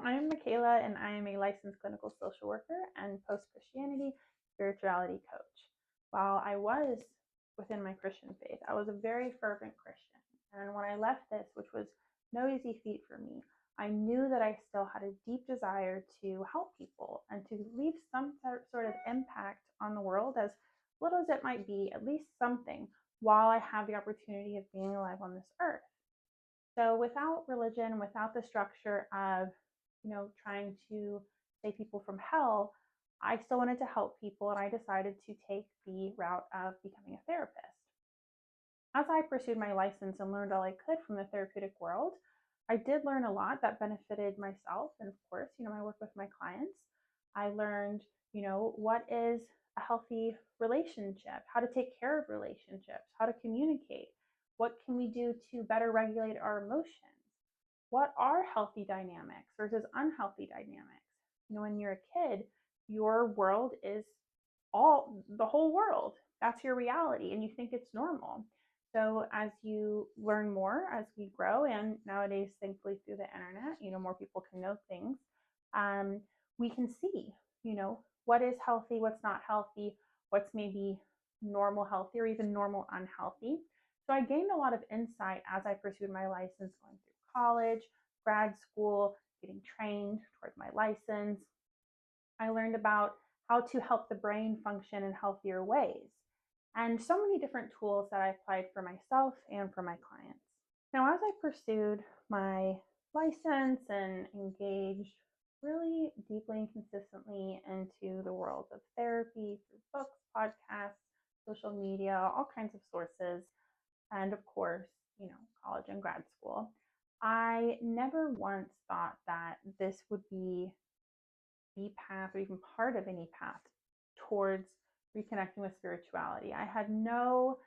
I'm Michaela, and I am a licensed clinical social worker and post-Christianity spirituality coach. While I was within my Christian faith, I was a very fervent Christian. And when I left this, which was no easy feat for me, I knew that I still had a deep desire to help people and to leave some sort of impact on the world, as little as it might be, at least something, while I have the opportunity of being alive on this earth. So without religion, without the structure of, trying to save people from hell, I still wanted to help people, and I decided to take the route of becoming a therapist. As I pursued my license and learned all I could from the therapeutic world, I did learn a lot that benefited myself and, of course, my work with my clients. I learned, what is a healthy relationship, how to take care of relationships, how to communicate, what can we do to better regulate our emotions, what are healthy dynamics versus unhealthy dynamics. When you're a kid, your world is the whole world. That's your reality, and you think it's normal. So as you learn more, as we grow, and nowadays, thankfully, through the internet, more people can know things. We can see, what is healthy, what's not healthy, what's maybe normal healthy, or even normal unhealthy. So I gained a lot of insight as I pursued my license, going through college, grad school, getting trained towards my license. I learned about how to help the brain function in healthier ways, and so many different tools that I applied for myself and for my clients. Now, as I pursued my license and engaged really deeply and consistently into the world of therapy through books, podcasts, social media, all kinds of sources, and of course, college and grad school, I never once thought that this would be the path or even part of any path towards reconnecting with spirituality. I had no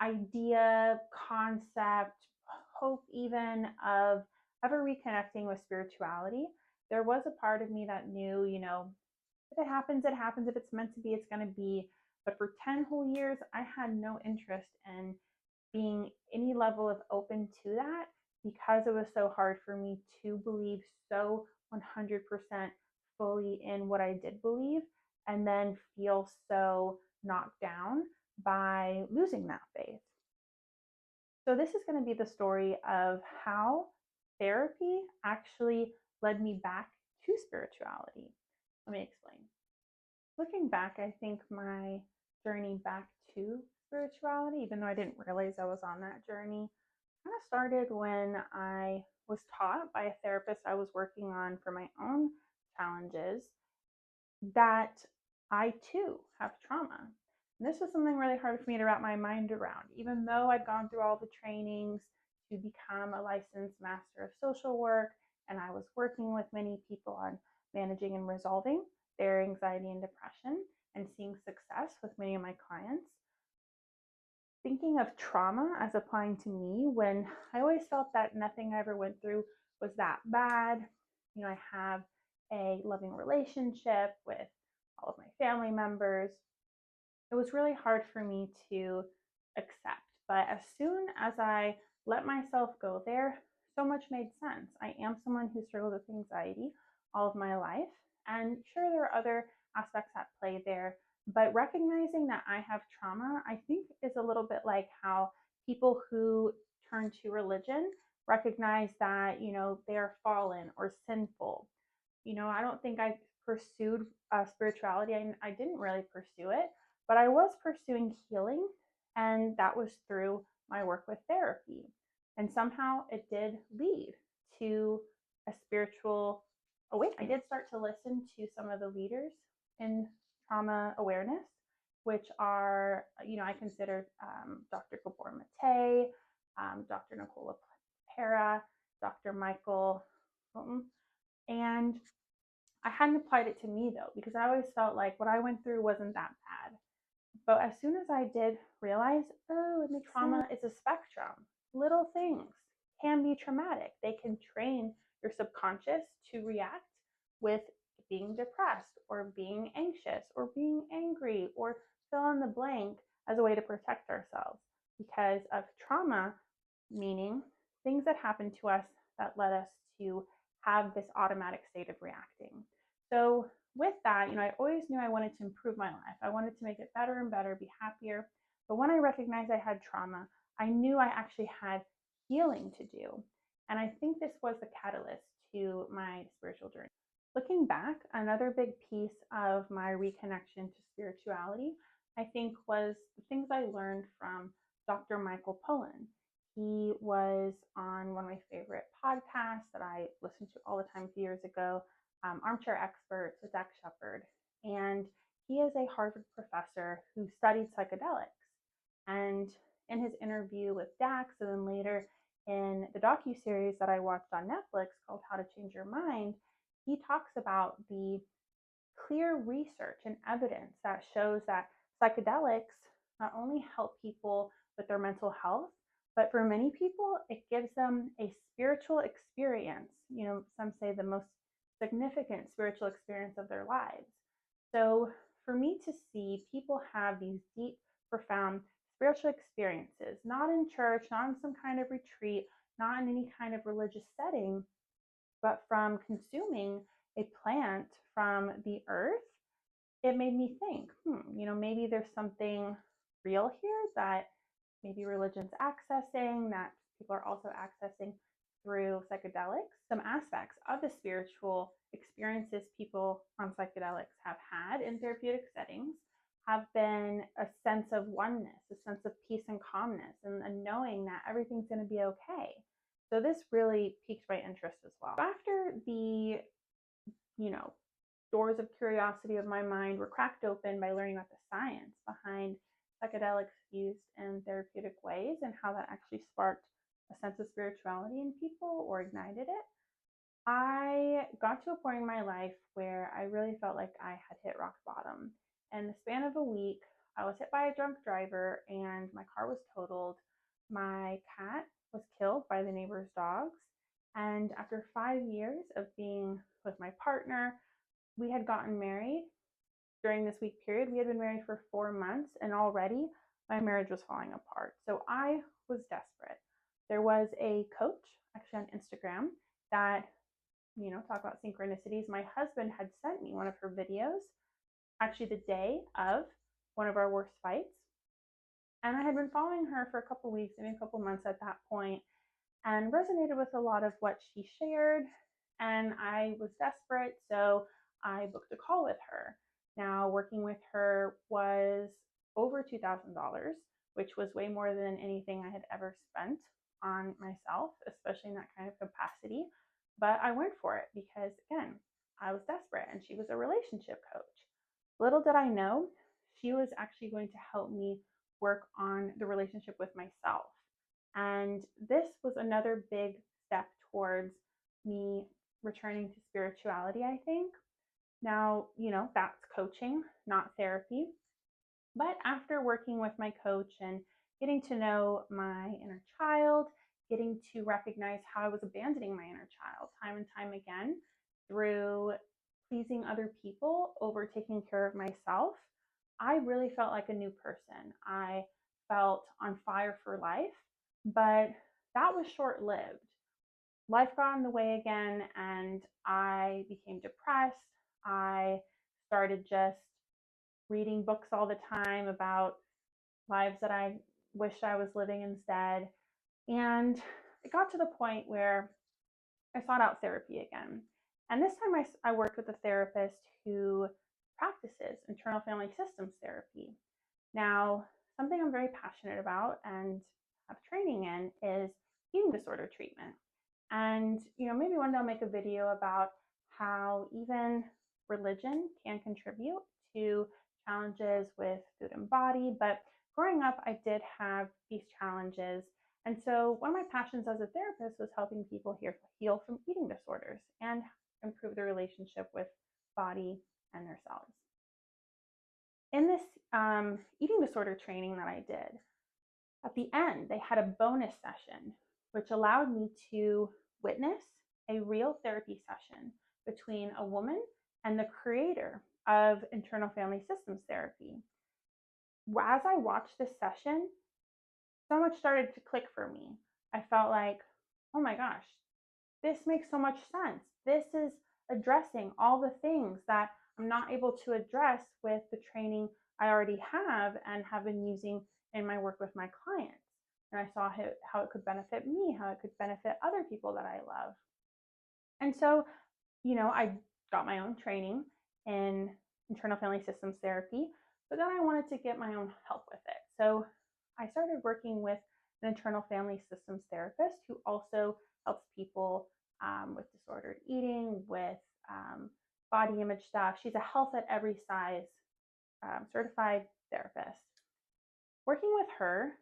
idea, concept, hope even of ever reconnecting with spirituality. There was a part of me that knew, if it happens, it happens. If it's meant to be, it's going to be. But for 10 whole years, I had no interest in being any level of open to that, because it was so hard for me to believe so 100% fully in what I did believe, and then feel so knocked down by losing that faith. So this is going to be the story of how therapy actually led me back to spirituality. Let me explain. Looking back, I think my journey back to spirituality, even though I didn't realize I was on that journey, kind of started when I was taught by a therapist I was working on for my own challenges that I too have trauma. And this was something really hard for me to wrap my mind around, even though I'd gone through all the trainings to become a licensed master of social work, and I was working with many people on managing and resolving their anxiety and depression and seeing success with many of my clients. Thinking of trauma as applying to me, when I always felt that nothing I ever went through was that bad. I have a loving relationship with all of my family members. It was really hard for me to accept. But as soon as I let myself go there, so much made sense. I am someone who struggled with anxiety all of my life. And sure, there are other aspects at play there. But recognizing that I have trauma, I think, is a little bit like how people who turn to religion recognize that, they are fallen or sinful. I don't think I pursued spirituality. I didn't really pursue it, but I was pursuing healing, and that was through my work with therapy. And somehow it did lead to a spiritual awakening. I did start to listen to some of the leaders in trauma awareness, which are, I consider Dr. Gabor Mate, Dr. Nicola Pera, Dr. Michael Hilton. And I hadn't applied it to me though, because I always felt like what I went through wasn't that bad. But as soon as I did realize, trauma is a spectrum. Little things can be traumatic. They can train your subconscious to react with being depressed or being anxious or being angry or fill in the blank as a way to protect ourselves because of trauma, meaning things that happened to us that led us to have this automatic state of reacting. So with that, I always knew I wanted to improve my life. I wanted to make it better and better, be happier. But when I recognized I had trauma, I knew I actually had healing to do. And I think this was the catalyst to my spiritual journey. Looking back, another big piece of my reconnection to spirituality, I think, was the things I learned from Dr. Michael Pollan. He was on one of my favorite podcasts that I listened to all the time a few years ago, Armchair Experts with Dax Shepard. And he is a Harvard professor who studied psychedelics. And in his interview with Dax, and then later in the docuseries that I watched on Netflix called How to Change Your Mind, he talks about the clear research and evidence that shows that psychedelics not only help people with their mental health, but for many people, it gives them a spiritual experience. Some say the most significant spiritual experience of their lives. So for me to see people have these deep, profound spiritual experiences, not in church, not in some kind of retreat, not in any kind of religious setting, but from consuming a plant from the earth, it made me think, maybe there's something real here that maybe religion's accessing, that people are also accessing through psychedelics. Some aspects of the spiritual experiences people on psychedelics have had in therapeutic settings have been a sense of oneness, a sense of peace and calmness, and a knowing that everything's going to be okay. So this really piqued my interest as well. After the, doors of curiosity of my mind were cracked open by learning about the science behind psychedelics used in therapeutic ways and how that actually sparked a sense of spirituality in people or ignited it, I got to a point in my life where I really felt like I had hit rock bottom. In the span of a week, I was hit by a drunk driver and my car was totaled. My cat was killed by the neighbor's dogs. And after 5 years of being with my partner, we had gotten married. During this week period, we had been married for 4 months, and already my marriage was falling apart. So I was desperate. There was a coach, actually on Instagram, that, talk about synchronicities. My husband had sent me one of her videos, actually the day of one of our worst fights. And I had been following her for a couple weeks, maybe a couple months at that point, and resonated with a lot of what she shared. And I was desperate, so I booked a call with her. Now, working with her was over $2,000, which was way more than anything I had ever spent on myself, especially in that kind of capacity. But I went for it because, again, I was desperate and she was a relationship coach. Little did I know, she was actually going to help me work on the relationship with myself. And this was another big step towards me returning to spirituality, I think. Now, that's coaching, not therapy. But after working with my coach and getting to know my inner child, getting to recognize how I was abandoning my inner child time and time again through pleasing other people over taking care of myself, I really felt like a new person. I felt on fire for life, but that was short lived. Life got in the way again, and I became depressed. I started just reading books all the time about lives that I wished I was living instead. And it got to the point where I sought out therapy again. And this time I worked with a therapist who practices internal family systems therapy. Now, something I'm very passionate about and have training in is eating disorder treatment. And, maybe one day I'll make a video about how even religion can contribute to challenges with food and body. But growing up, I did have these challenges. And so one of my passions as a therapist was helping people heal from eating disorders and improve their relationship with body and themselves. In this eating disorder training that I did, at the end, they had a bonus session, which allowed me to witness a real therapy session between a woman and the creator of internal family systems therapy. As I watched this session, so much started to click for me. I felt like, oh my gosh, this makes so much sense. This is addressing all the things that I'm not able to address with the training I already have and have been using in my work with my clients. And I saw how it could benefit me, how it could benefit other people that I love. And so, I got my own training in internal family systems therapy, but then I wanted to get my own help with it. So I started working with an internal family systems therapist who also helps people with disordered eating, with body image stuff. She's a health at every size certified therapist. Working with her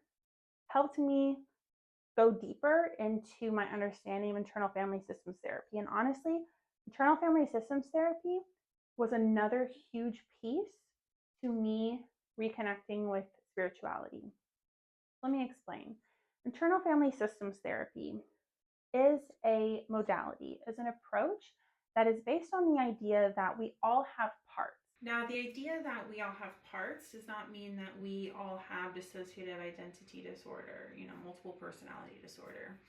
helped me go deeper into my understanding of internal family systems therapy. And honestly, internal family systems therapy was another huge piece to me reconnecting with spirituality. Let me explain. Internal family systems therapy is a modality, is an approach that is based on the idea that we all have parts. Now, the idea that we all have parts does not mean that we all have dissociative identity disorder, multiple personality disorder.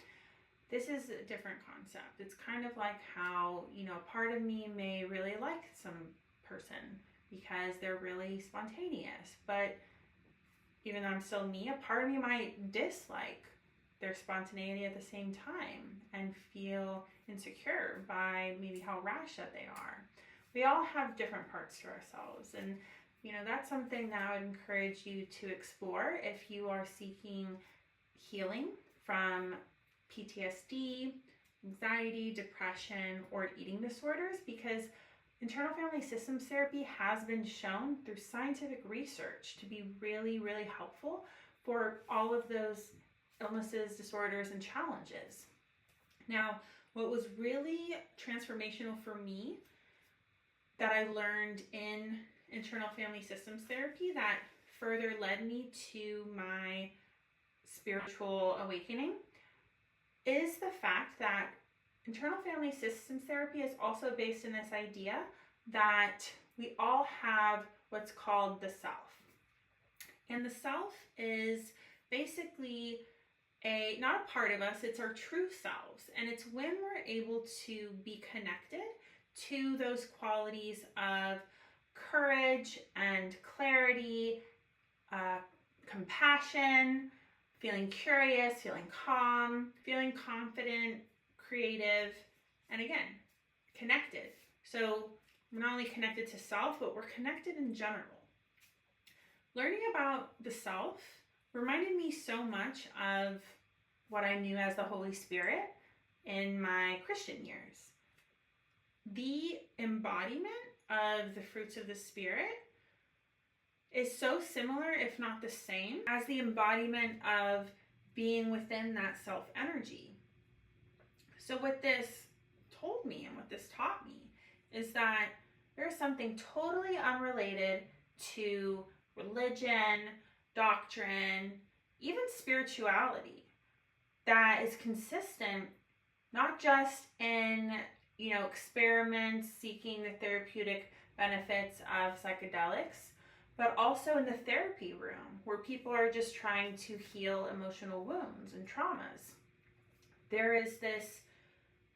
This is a different concept. It's kind of like how, a part of me may really like some person because they're really spontaneous, but even though I'm still me, a part of me might dislike their spontaneity at the same time and feel insecure by maybe how rash that they are. We all have different parts to ourselves, and that's something that I would encourage you to explore if you are seeking healing from PTSD, anxiety, depression, or eating disorders, because internal family systems therapy has been shown through scientific research to be really, really helpful for all of those illnesses, disorders, and challenges. Now, what was really transformational for me that I learned in internal family systems therapy that further led me to my spiritual awakening is the fact that internal family systems therapy is also based in this idea that we all have what's called the self. And the self is basically not a part of us, it's our true selves. And it's when we're able to be connected to those qualities of courage and clarity, compassion, feeling curious, feeling calm, feeling confident, creative, and again, connected. So we're not only connected to self, but we're connected in general. Learning about the self reminded me so much of what I knew as the Holy Spirit in my Christian years. The embodiment of the fruits of the Spirit is so similar, if not the same, as the embodiment of being within that self energy. So what this told me and what this taught me is that there's something totally unrelated to religion, doctrine, even spirituality that is consistent, not just in, experiments seeking the therapeutic benefits of psychedelics, but also in the therapy room where people are just trying to heal emotional wounds and traumas. There is this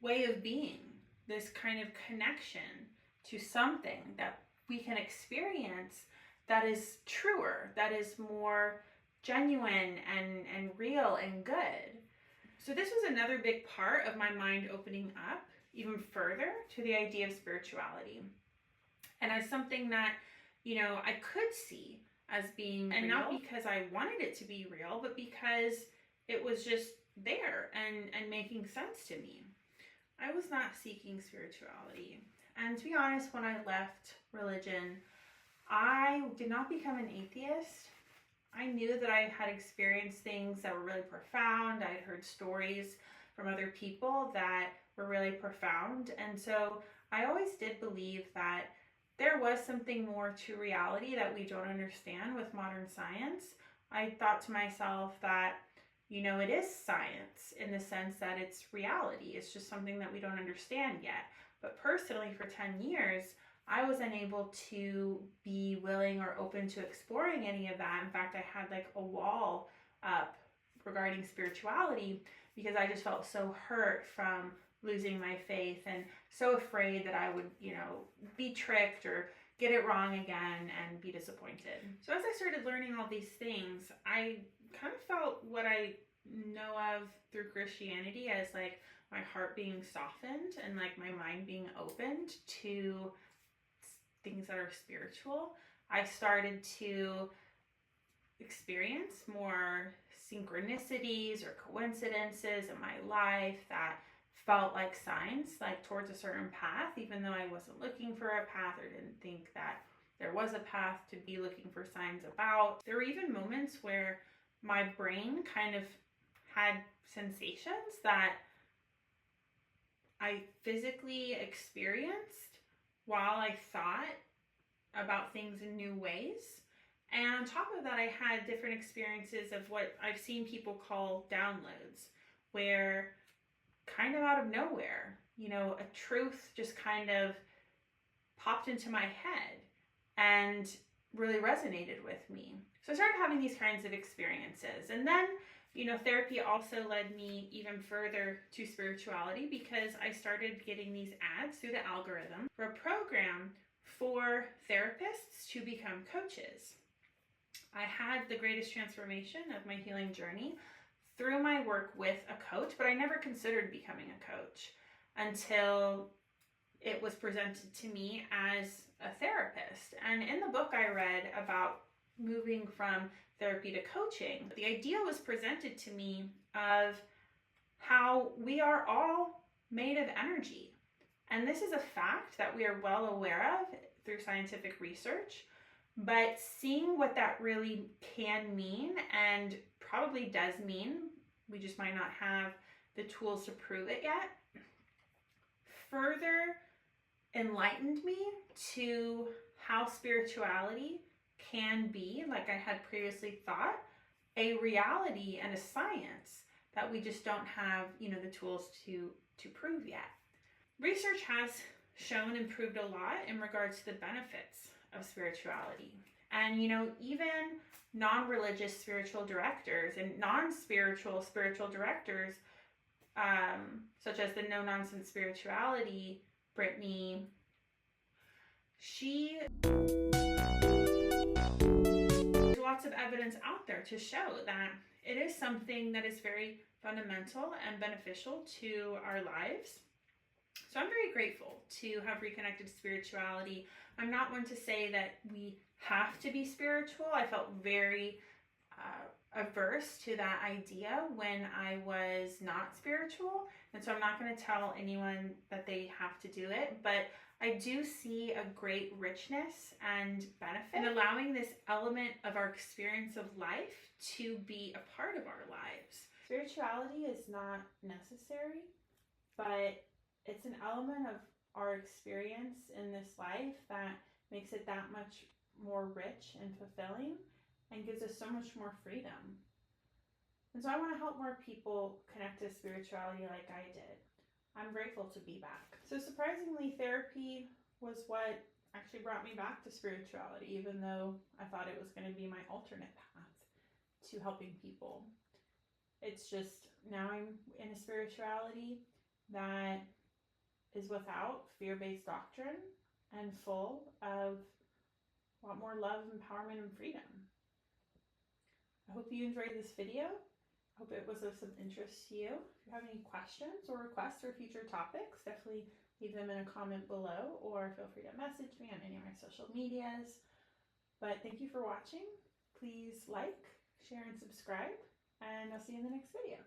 way of being, this kind of connection to something that we can experience that is truer, that is more genuine and real and good. So this was another big part of my mind opening up even further to the idea of spirituality. And as something that, I could see as being and real. Not because I wanted it to be real, but because it was just there and making sense to me. I was not seeking spirituality. And to be honest, when I left religion, I did not become an atheist. I knew that I had experienced things that were really profound. I had heard stories from other people that were really profound. And so I always did believe that there was something more to reality that we don't understand with modern science. I thought to myself that, it is science in the sense that it's reality. It's just something that we don't understand yet. But personally, for 10 years, I was unable to be willing or open to exploring any of that. In fact, I had like a wall up regarding spirituality because I just felt so hurt from losing my faith and so afraid that I would, be tricked or get it wrong again and be disappointed. So as I started learning all these things, I kind of felt what I know of through Christianity as like my heart being softened and like my mind being opened to things that are spiritual. I started to experience more synchronicities or coincidences in my life that felt like signs, like towards a certain path, even though I wasn't looking for a path or didn't think that there was a path to be looking for signs about. There were even moments where my brain kind of had sensations that I physically experienced while I thought about things in new ways. And on top of that, I had different experiences of what I've seen people call downloads, where kind of out of nowhere, a truth just kind of popped into my head and really resonated with me. So I started having these kinds of experiences. And then, therapy also led me even further to spirituality because I started getting these ads through the algorithm for a program for therapists to become coaches. I had the greatest transformation of my healing journey through my work with a coach, but I never considered becoming a coach until it was presented to me as a therapist. And in the book I read about moving from therapy to coaching, the idea was presented to me of how we are all made of energy. And this is a fact that we are well aware of through scientific research, but seeing what that really can mean, and probably does mean, we just might not have the tools to prove it yet, further enlightened me to how spirituality can be, like I had previously thought, a reality and a science that we just don't have, the tools to prove yet. Research has shown and proved a lot in regards to the benefits of spirituality. And, even non-religious spiritual directors and non-spiritual spiritual directors, such as the no-nonsense spirituality, Brittany, there's lots of evidence out there to show that it is something that is very fundamental and beneficial to our lives. So I'm very grateful to have reconnected to spirituality. I'm not one to say that we have to be spiritual. I felt very averse to that idea when I was not spiritual. And so I'm not going to tell anyone that they have to do it. But I do see a great richness and benefit in allowing this element of our experience of life to be a part of our lives. Spirituality is not necessary, but it's an element of our experience in this life that makes it that much more rich and fulfilling and gives us so much more freedom. And so I want to help more people connect to spirituality like I did. I'm grateful to be back. So surprisingly, therapy was what actually brought me back to spirituality, even though I thought it was going to be my alternate path to helping people. It's just now I'm in a spirituality that is without fear-based doctrine and full of a lot more love, empowerment, and freedom. I hope you enjoyed this video. I hope it was of some interest to you. If you have any questions or requests for future topics, definitely leave them in a comment below, or feel free to message me on any of my social medias. But thank you for watching. Please like, share, and subscribe, and I'll see you in the next video.